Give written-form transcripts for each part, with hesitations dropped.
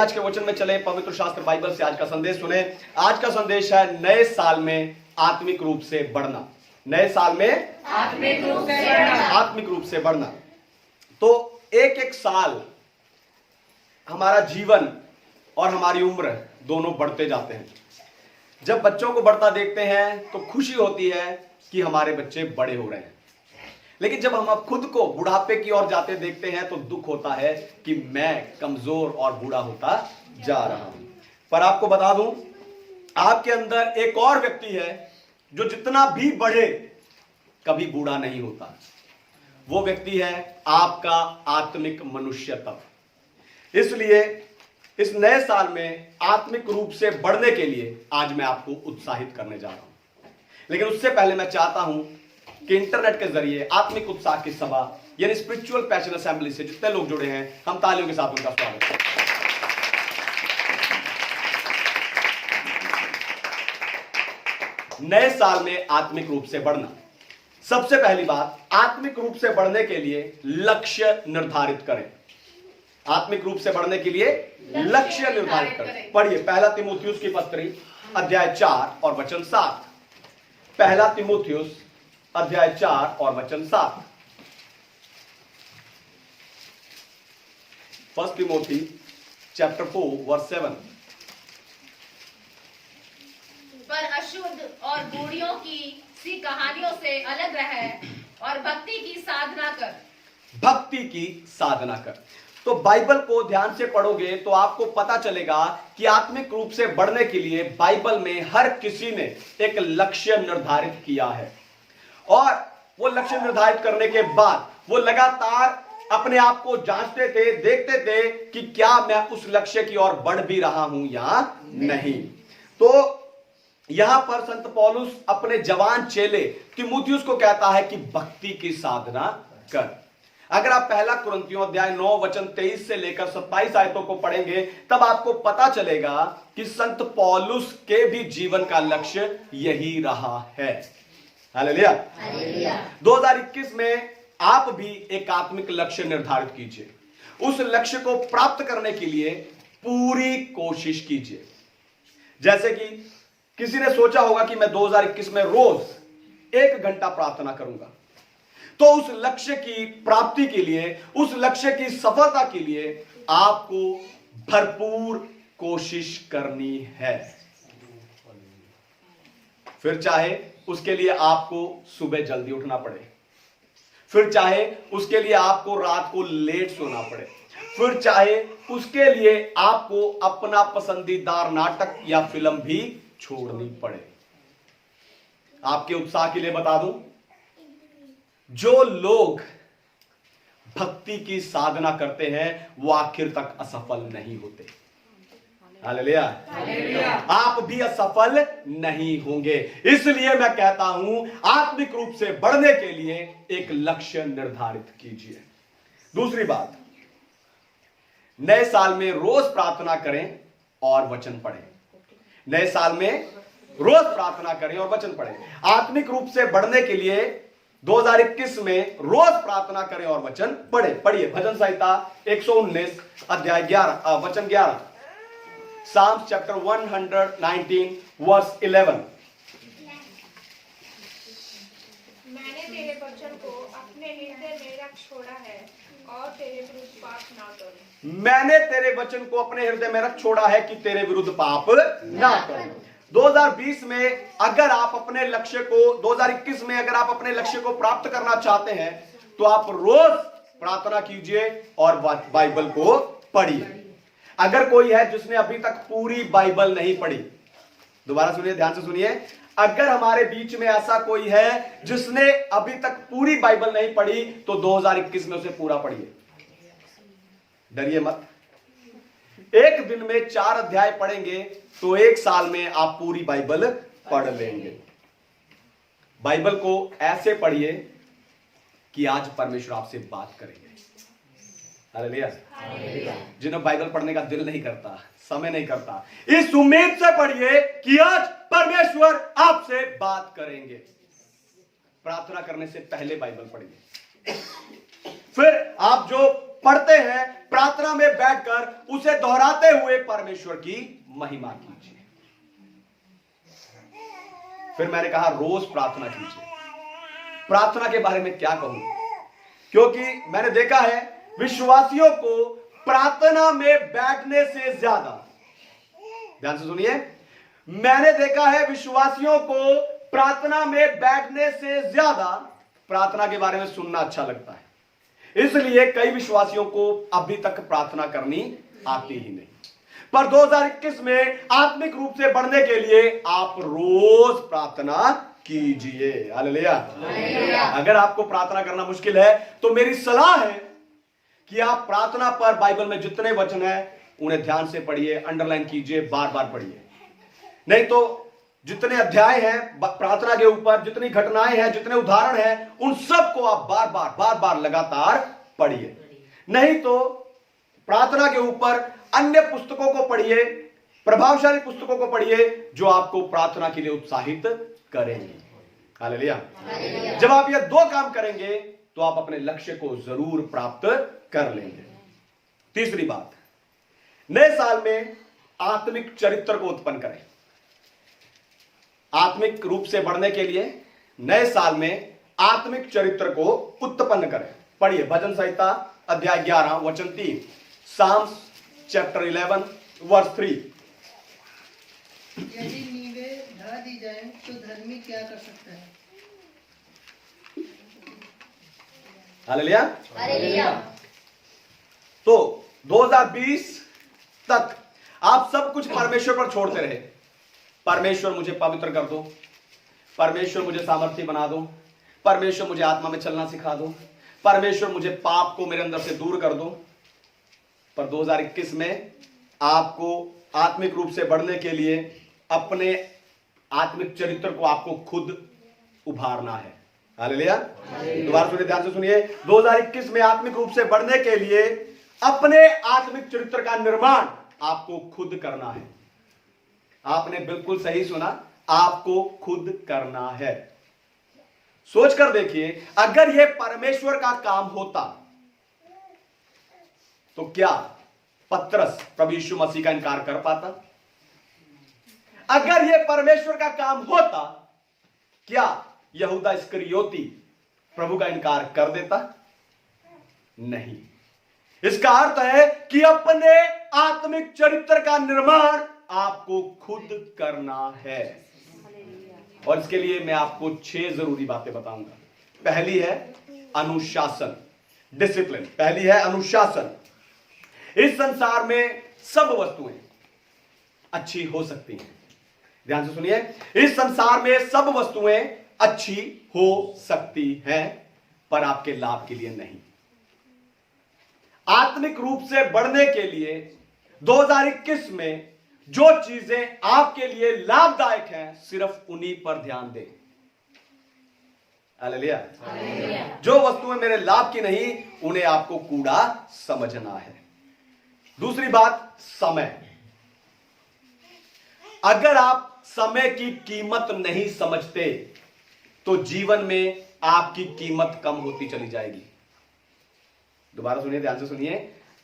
आज के वचन में चले, पवित्र शास्त्र बाइबल से आज का संदेश सुने। आज का संदेश है नए साल में आत्मिक रूप से बढ़ना। नए साल में आत्मिक रूप से बढ़ना। तो एक एक साल हमारा जीवन और हमारी उम्र दोनों बढ़ते जाते हैं। जब बच्चों को बढ़ता देखते हैं तो खुशी होती है कि हमारे बच्चे बड़े हो रहे हैं, लेकिन जब हम अब खुद को बुढ़ापे की ओर जाते देखते हैं तो दुख होता है कि मैं कमजोर और बूढ़ा होता जा रहा हूं। पर आपको बता दूं, आपके अंदर एक और व्यक्ति है जो जितना भी बढ़े कभी बूढ़ा नहीं होता। वो व्यक्ति है आपका आत्मिक मनुष्यत्व। इसलिए इस नए साल में आत्मिक रूप से बढ़ने के लिए आज मैं आपको उत्साहित करने जा रहा हूं। लेकिन उससे पहले मैं चाहता हूं कि इंटरनेट के जरिए आत्मिक उत्साह की सभा यानी स्पिरिचुअल पैशन असेंबली से जितने लोग जुड़े हैं, हम तालियों के साथ उनका स्वागत करें। नए साल में आत्मिक रूप से बढ़ना। सबसे पहली बात, आत्मिक रूप से बढ़ने के लिए लक्ष्य निर्धारित करें। आत्मिक रूप से बढ़ने के लिए लक्ष्य निर्धारित करें। पढ़िए पहला तीमुथियुस की पत्री अध्याय 4 और वचन 7। पहला तीमुथियुस अध्याय 4 और वचन 7। First Timothy chapter 4 verse 7। पर अशुद्ध और बूढ़ियों की सी कहानियों से अलग रहे और भक्ति की साधना कर। भक्ति की साधना कर। तो बाइबल को ध्यान से पढ़ोगे तो आपको पता चलेगा कि आत्मिक रूप से बढ़ने के लिए बाइबल में हर किसी ने एक लक्ष्य निर्धारित किया है, और वो लक्ष्य निर्धारित करने के बाद वो लगातार अपने आप को जांचते थे, देखते थे कि क्या मैं उस लक्ष्य की ओर बढ़ भी रहा हूं या नहीं। तो यहां पर संत पौलुस अपने जवान चेले तीमुथियुस को कहता है कि भक्ति की साधना कर। अगर आप पहला कुरिन्थियों अध्याय 9 वचन 23 से लेकर 27 आयतों को पढ़ेंगे तब आपको पता चलेगा कि संत पौलुस के भी जीवन का लक्ष्य यही रहा है। हालेलुया। 2021 में आप भी एक आत्मिक लक्ष्य निर्धारित कीजिए। उस लक्ष्य को प्राप्त करने के लिए पूरी कोशिश कीजिए। जैसे कि किसी ने सोचा होगा कि मैं 2021 में रोज 1 घंटा प्रार्थना करूंगा, तो उस लक्ष्य की प्राप्ति के लिए, उस लक्ष्य की सफलता के लिए आपको भरपूर कोशिश करनी है। फिर चाहे उसके लिए आपको सुबह जल्दी उठना पड़े, फिर चाहे उसके लिए आपको रात को लेट सोना पड़े, फिर चाहे उसके लिए आपको अपना पसंदीदा नाटक या फिल्म भी छोड़नी पड़े। आपके उत्साह के लिए बता दूं, जो लोग भक्ति की साधना करते हैं वो आखिर तक असफल नहीं होते। हालेलुया। आप भी असफल नहीं होंगे। इसलिए मैं कहता हूं, आत्मिक रूप से बढ़ने के लिए एक लक्ष्य निर्धारित कीजिए। दूसरी बात, नए साल में रोज प्रार्थना करें और वचन पढ़ें। नए साल में रोज प्रार्थना करें और वचन पढ़ें। आत्मिक रूप से बढ़ने के लिए 2021 में रोज प्रार्थना करें और वचन पढ़ें। पढ़िए भजन संहिता 119 अध्याय 11 वचन 11। Psalms chapter 119 verse 11। मैंने तेरे वचन को अपने हृदय में रख छोड़ा है और तेरे विरुद्ध पाप ना करूं। मैंने तेरे वचन को अपने हृदय में रख छोड़ा है कि तेरे विरुद्ध पाप ना करूं। 2020 में अगर आप अपने लक्ष्य को 2021 में अगर आप अपने लक्ष्य को प्राप्त करना चाहते हैं तो आप रोज प्रार्थना कीजिए और बाइबल को पढ़िए। अगर कोई है जिसने अभी तक पूरी बाइबल नहीं पढ़ी, दोबारा सुनिए, ध्यान से सुनिए, अगर हमारे बीच में ऐसा कोई है जिसने अभी तक पूरी बाइबल नहीं पढ़ी तो 2021 में उसे पूरा पढ़िए। डरिए मत। एक दिन में 4 अध्याय पढ़ेंगे तो 1 साल में आप पूरी बाइबल पढ़ लेंगे। बाइबल को ऐसे पढ़िए कि आज परमेश्वर आपसे बात करेंगे। हालेलुया। जिन्हें बाइबल पढ़ने का दिल नहीं करता, समय नहीं करता, इस उम्मीद से पढ़िए कि आज परमेश्वर आपसे बात करेंगे। प्रार्थना करने से पहले बाइबल पढ़िए। फिर आप जो पढ़ते हैं, प्रार्थना में बैठकर उसे दोहराते हुए परमेश्वर की महिमा कीजिए। फिर मैंने कहा रोज प्रार्थना कीजिए। प्रार्थना के बारे में क्या कहूं, क्योंकि मैंने देखा है विश्वासियों को प्रार्थना में बैठने से ज्यादा, ध्यान से सुनिए, मैंने देखा है विश्वासियों को प्रार्थना में बैठने से ज्यादा प्रार्थना के बारे में सुनना अच्छा लगता है। इसलिए कई विश्वासियों को अभी तक प्रार्थना करनी आती ही नहीं। पर 2021 में आत्मिक रूप से बढ़ने के लिए आप रोज प्रार्थना कीजिए। हालेलुया। अगर आपको प्रार्थना करना मुश्किल है तो मेरी सलाह है कि आप प्रार्थना पर बाइबल में जितने वचन हैं उन्हें ध्यान से पढ़िए, अंडरलाइन कीजिए, बार बार पढ़िए। नहीं तो जितने अध्याय हैं प्रार्थना के ऊपर, जितनी घटनाएं हैं, जितने उदाहरण हैं, उन सबको आप बार बार लगातार पढ़िए। नहीं तो प्रार्थना के ऊपर अन्य पुस्तकों को पढ़िए, प्रभावशाली पुस्तकों को पढ़िए जो आपको प्रार्थना के लिए उत्साहित करेंगे। हालेलुया। जब आप ये दो काम करेंगे तो आप अपने लक्ष्य को जरूर प्राप्त कर लेंगे। तीसरी बात, नए साल में आत्मिक चरित्र को उत्पन्न करें। आत्मिक रूप से बढ़ने के लिए नए साल में आत्मिक चरित्र को उत्पन्न करें। पढ़िए भजन संहिता अध्याय 11 वचन 3, साम्स चैप्टर 11 वर्स 3। यदि नींवें ढा दी जाए तो धर्मी क्या कर सकता है? हालेलुया। हालेलुया। तो 2020 तक आप सब कुछ परमेश्वर पर छोड़ते रहे। परमेश्वर मुझे पवित्र कर दो, परमेश्वर मुझे सामर्थ्य बना दो, परमेश्वर मुझे आत्मा में चलना सिखा दो, परमेश्वर मुझे पाप को मेरे अंदर से दूर कर दो। पर 2021 में आपको आत्मिक रूप से बढ़ने के लिए अपने आत्मिक चरित्र को आपको खुद उभारना है। हालेलुया। दोबारा सुनिए, ध्यान से सुनिए। 2021 में आत्मिक रूप से बढ़ने के लिए अपने आत्मिक चरित्र का निर्माण आपको खुद करना है। आपने बिल्कुल सही सुना, आपको खुद करना है। सोचकर देखिए, अगर यह परमेश्वर का काम होता तो क्या पतरस प्रभु यीशु मसीह का इनकार कर पाता? अगर यह परमेश्वर का काम होता, क्या यहूदा इस्करियोती प्रभु का इनकार कर देता? नहीं। इसका अर्थ है कि अपने आत्मिक चरित्र का निर्माण आपको खुद करना है। और इसके लिए मैं आपको 6 जरूरी बातें बताऊंगा। पहली है अनुशासन, डिसिप्लिन। पहली है अनुशासन। इस संसार में सब वस्तुएं अच्छी हो सकती हैं। ध्यान से सुनिए, इस संसार में सब वस्तुएं अच्छी हो सकती हैं, पर आपके लाभ के लिए नहीं। आत्मिक रूप से बढ़ने के लिए 2021 में जो चीजें आपके लिए लाभदायक हैं, सिर्फ उन्हीं पर ध्यान दें। हालेलुया। जो वस्तुएं मेरे लाभ की नहीं, उन्हें आपको कूड़ा समझना है। दूसरी बात, समय। अगर आप समय की कीमत नहीं समझते तो जीवन में आपकी कीमत कम होती चली जाएगी। दोबारा सुनिए, ध्यान से सुनिए।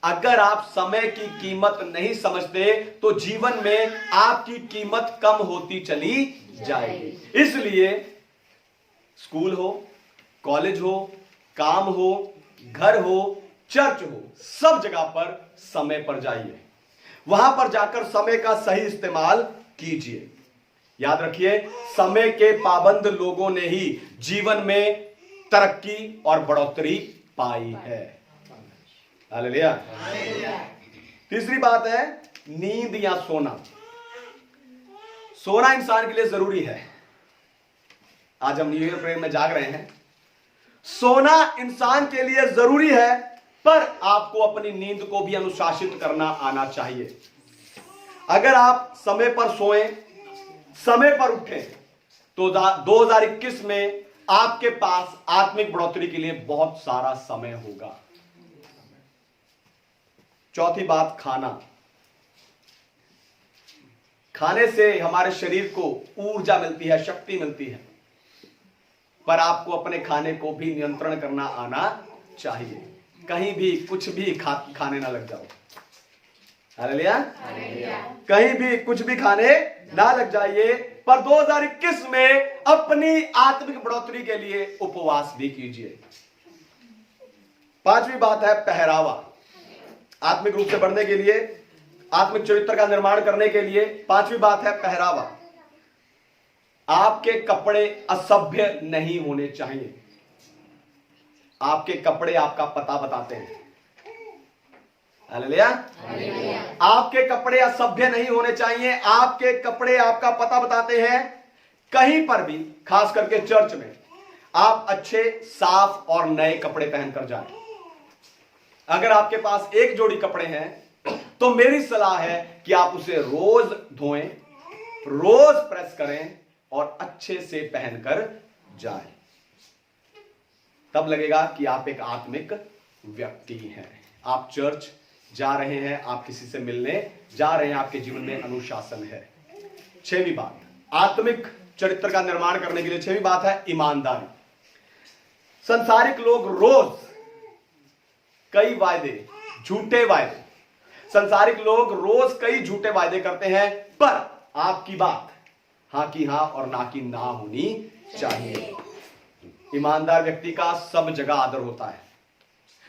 अगर आप समय की कीमत नहीं समझते तो जीवन में आपकी कीमत कम होती चली जाएगी। इसलिए स्कूल हो, कॉलेज हो, काम हो, घर हो, चर्च हो, सब जगह पर समय पर जाइए। वहां पर जाकर समय का सही इस्तेमाल कीजिए। याद रखिए, समय के पाबंद लोगों ने ही जीवन में तरक्की और बढ़ोतरी पाई है। हालेलुया। तीसरी बात है नींद या सोना। सोना इंसान के लिए जरूरी है। आज हम न्यू ईयर प्रेयर में जाग रहे हैं। सोना इंसान के लिए जरूरी है, पर आपको अपनी नींद को भी अनुशासित करना आना चाहिए। अगर आप समय पर सोएं, समय पर उठें, तो 2021 में आपके पास आत्मिक बढ़ोतरी के लिए बहुत सारा समय होगा। चौथी बात, खाना। खाने से हमारे शरीर को ऊर्जा मिलती है, शक्ति मिलती है, पर आपको अपने खाने को भी नियंत्रण करना आना चाहिए। कहीं भी कुछ भी खाने ना लग जाओ। हालेलुया। कहीं भी कुछ भी खाने ना लग जाइए, पर 2021 में अपनी आत्मिक बढ़ोतरी के लिए उपवास भी कीजिए। पांचवी बात है पहरावा। आत्मिक रूप से बढ़ने के लिए, आत्मिक चरित्र का निर्माण करने के लिए पांचवी बात है पहरावा। आपके कपड़े असभ्य नहीं होने चाहिए। आपके कपड़े आपका पता बताते हैं। हालेलुया। आपके कपड़े असभ्य नहीं होने चाहिए। आपके कपड़े आपका पता बताते हैं। कहीं पर भी, खास करके चर्च में, आप अच्छे, साफ और नए कपड़े पहनकर जाएं। अगर आपके पास एक जोड़ी कपड़े हैं तो मेरी सलाह है कि आप उसे रोज धोएं, रोज प्रेस करें और अच्छे से पहनकर जाएं। तब लगेगा कि आप एक आत्मिक व्यक्ति हैं। आप चर्च जा रहे हैं, आप किसी से मिलने जा रहे हैं, आपके जीवन में अनुशासन है। छठवीं बात, आत्मिक चरित्र का निर्माण करने के लिए छठवीं बात है ईमानदारी। संसारिक लोग रोज कई वायदे, झूठे वायदे, संसारिक लोग रोज कई झूठे वायदे करते हैं, पर आपकी बात हां की हां और ना की ना होनी चाहिए। ईमानदार व्यक्ति का सब जगह आदर होता है।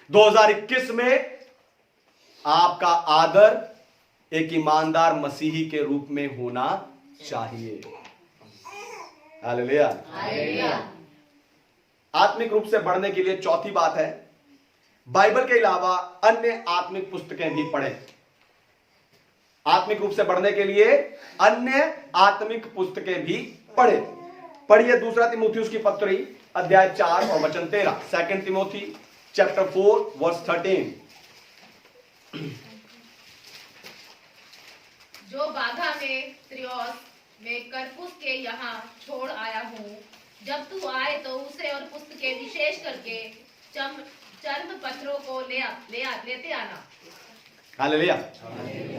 2021 में आपका आदर एक ईमानदार मसीही के रूप में होना चाहिए। हालेलुया। आत्मिक रूप से बढ़ने के लिए चौथी बात है, बाइबल के अलावा अन्य आत्मिक पुस्तकें भी पढ़ें। आत्मिक रूप से बढ़ने के लिए अन्य आत्मिक पुस्तकें भी पढ़ें। पढ़िए 2 तीमुथियुस की पत्री अध्याय 4 और वचन 13। 2 तिमोथी चैप्टर 4 वर्स 13। जो बाधा में त्रियोस में करपुस के यहाँ छोड़ आया हूँ, जब तू आए तो उसे और पुस्तकें विशेष करके चर्म पत्रों को लेते आना। हालेलुया।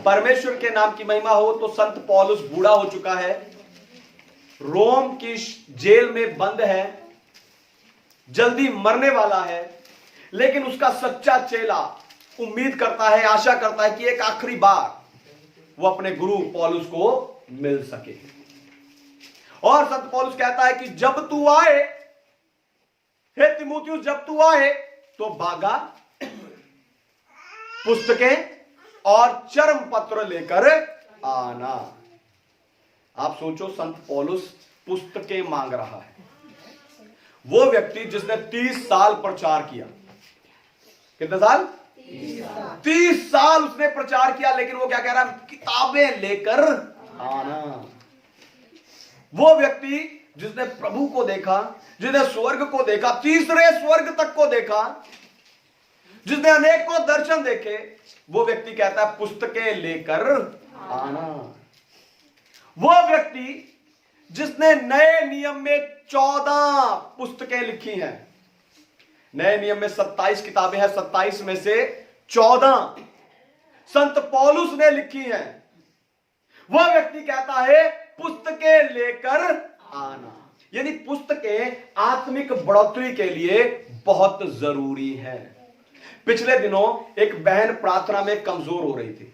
परमेश्वर के नाम की महिमा हो। तो संत पौलुस बूढ़ा हो चुका है, रोम की जेल में बंद है, जल्दी मरने वाला है, लेकिन उसका सच्चा चेला उम्मीद करता है, आशा करता है कि एक आखिरी बार वो अपने गुरु पौलुस को मिल सके। और संत पौलुस कहता है कि जब तू आए, हे तीमुथियुस, जब तू आए तो बागा, पुस्तकें और चर्म पत्र लेकर आना। आप सोचो, संत पौलुस पुस्तकें मांग रहा है। वो व्यक्ति जिसने 30 साल प्रचार किया। कितने साल? 30 साल उसने प्रचार किया, लेकिन वो क्या कह रहा है? किताबें लेकर आना। वो व्यक्ति जिसने प्रभु को देखा, जिसने स्वर्ग को देखा, तीसरे स्वर्ग तक को देखा, जिसने अनेकों दर्शन देखे, वो व्यक्ति कहता है पुस्तकें लेकर आना। वो व्यक्ति जिसने नए नियम में 14 पुस्तकें लिखी हैं। नए नियम में 27 किताबें हैं, 27 में से 14 संत पौलुस ने लिखी हैं। वह व्यक्ति कहता है पुस्तकें लेकर आना। यानी पुस्तकें आत्मिक बढ़ोतरी के लिए बहुत जरूरी है। पिछले दिनों एक बहन प्रार्थना में कमजोर हो रही थी।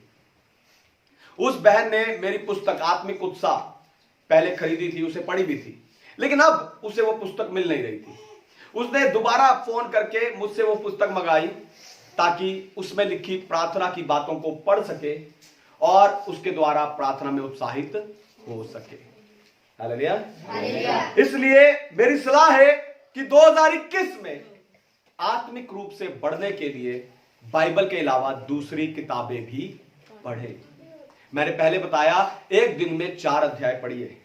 उस बहन ने मेरी पुस्तक आत्मिक उत्साह पहले खरीदी थी, उसे पढ़ी भी थी, लेकिन अब उसे वो पुस्तक मिल नहीं रही थी। उसने दोबारा फोन करके मुझसे वो पुस्तक मंगाई ताकि उसमें लिखी प्रार्थना की बातों को पढ़ सके और उसके द्वारा प्रार्थना में उत्साहित हो सके। हालेलुया। इसलिए मेरी सलाह है कि 2021 में आत्मिक रूप से बढ़ने के लिए बाइबल के अलावा दूसरी किताबें भी पढ़ें। मैंने पहले बताया एक दिन में 4 अध्याय पढ़िए,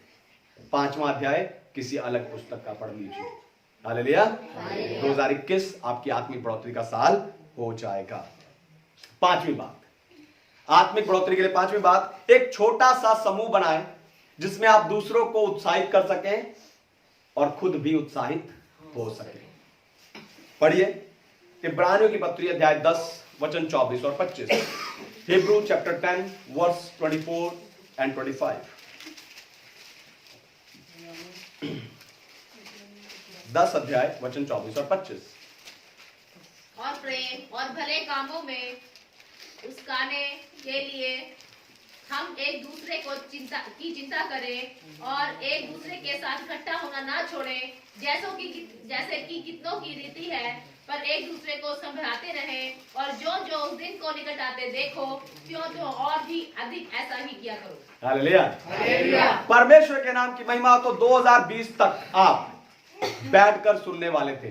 5वां अध्याय किसी अलग पुस्तक का पढ़ लीजिए। हालेलुया। 2021 आपकी आत्मिक बढ़ोतरी का साल हो जाएगा। 5वीं बात, आत्मिक बढ़ोतरी के लिए 5वीं बात, एक छोटा सा समूह बनाएं जिसमें आप दूसरों को उत्साहित कर सकें और खुद भी उत्साहित हो सकें। पढ़िए इब्रानियों की पत्री अध्याय 10 वचन 24 और 25। Hebrew chapter 10 verse 24 and 25। 10 अध्याय वचन 24 और 25। और प्रेम और कामों में उस्काने के लिए हम एक दूसरे को चिंता करें और एक दूसरे के साथ इकट्ठा होना ना छोड़ें, जैसे कि कितनों की रीति है, पर एक दूसरे को संभलाते रहें और जो उस दिन को निकट आते देखो त्यों और भी अधिक ऐसा ही किया करो। हालेलुया। परमेश्वर के नाम की महिमा। तो 2020 तक आप बैठकर सुनने वाले थे,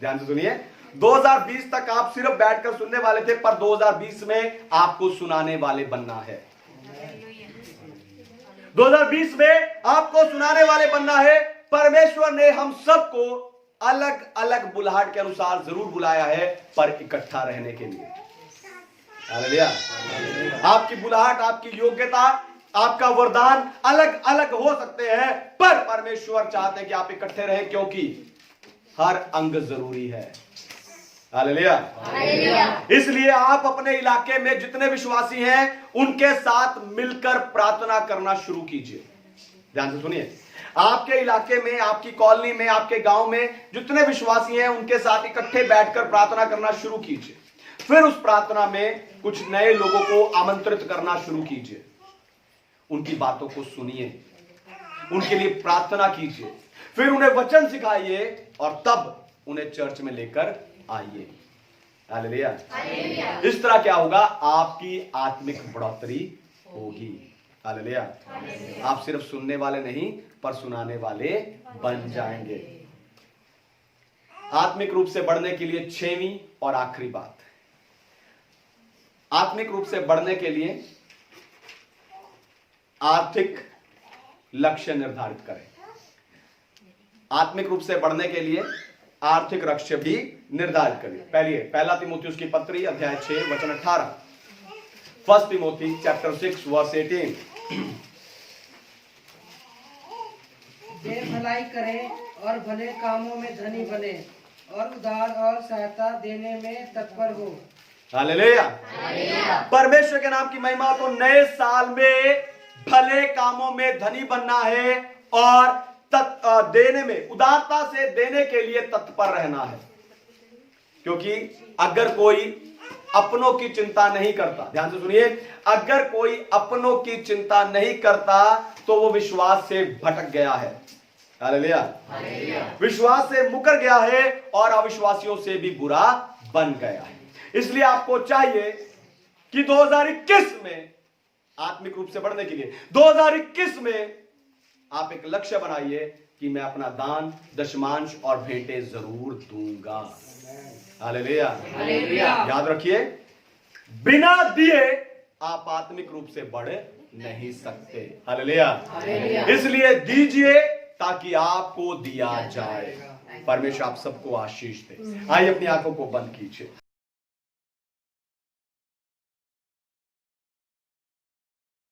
ध्यान से सुनिए, 2020 तक आप सिर्फ बैठकर सुनने वाले थे, पर 2020 में आपको सुनाने वाले बनना है। 2020 में आपको सुनाने वाले बनना है। परमेश्वर ने हम सबको अलग अलग बुलाहट के अनुसार जरूर बुलाया है, पर इकट्ठा रहने के लिए। हालेलुया। आपकी बुलाहट, आपकी योग्यता, आपका वरदान अलग अलग हो सकते हैं, पर परमेश्वर चाहते हैं कि आप इकट्ठे रहें, क्योंकि हर अंग जरूरी है। हालेलुया। इसलिए आप अपने इलाके में जितने विश्वासी हैं उनके साथ मिलकर प्रार्थना करना शुरू कीजिए। ध्यान से सुनिए, आपके इलाके में, आपकी कॉलोनी में, आपके गांव में जितने विश्वासी हैं उनके साथ इकट्ठे बैठकर प्रार्थना करना शुरू कीजिए। फिर उस प्रार्थना में कुछ नए लोगों को आमंत्रित करना शुरू कीजिए। उनकी बातों को सुनिए, उनके लिए प्रार्थना कीजिए, फिर उन्हें वचन सिखाइए और तब उन्हें चर्च में लेकर आइए। हालेलुया। इस तरह क्या होगा? आपकी आत्मिक बढ़ोतरी होगी। हालेलुया। आप सिर्फ सुनने वाले नहीं, पर सुनाने वाले बन जाएंगे। आत्मिक रूप से बढ़ने के लिए 6वीं और आखिरी बात, आत्मिक रूप से बढ़ने के लिए आर्थिक लक्ष्य निर्धारित करें। आत्मिक रूप से बढ़ने के लिए आर्थिक लक्ष्य भी निर्धारित करिए। पहला तीमुथियुस की पत्री अध्याय 6 वचन 18। 1 तिमोथी चैप्टर 6 वर्स 18। वे भलाई करें और भले कामों में धनी बने और उदार और सहायता देने में तत्पर हो। हालेलुया। परमेश्वर के नाम की महिमा। तो नए साल में भले कामों में धनी बनना है और देने में, उदारता से देने के लिए तत्पर रहना है। क्योंकि अगर कोई अपनों की चिंता नहीं करता, ध्यान से सुनिए, अगर कोई अपनों की चिंता नहीं करता तो वो विश्वास से भटक गया है। हालेलुया। विश्वास से मुकर गया है और अविश्वासियों से भी बुरा बन गया है। इसलिए आपको चाहिए कि 2021 में आत्मिक रूप से बढ़ने के लिए 2021 में आप एक लक्ष्य बनाइए कि मैं अपना दान, दशमांश और भेंटे जरूर दूंगा। हालेलुया। याद रखिए, बिना दिए आप आत्मिक रूप से बढ़ नहीं सकते। हालेलुया। इसलिए दीजिए ताकि आपको दिया जाए। परमेश्वर आप सबको आशीष दे। आइए अपनी आंखों को बंद कीजिए।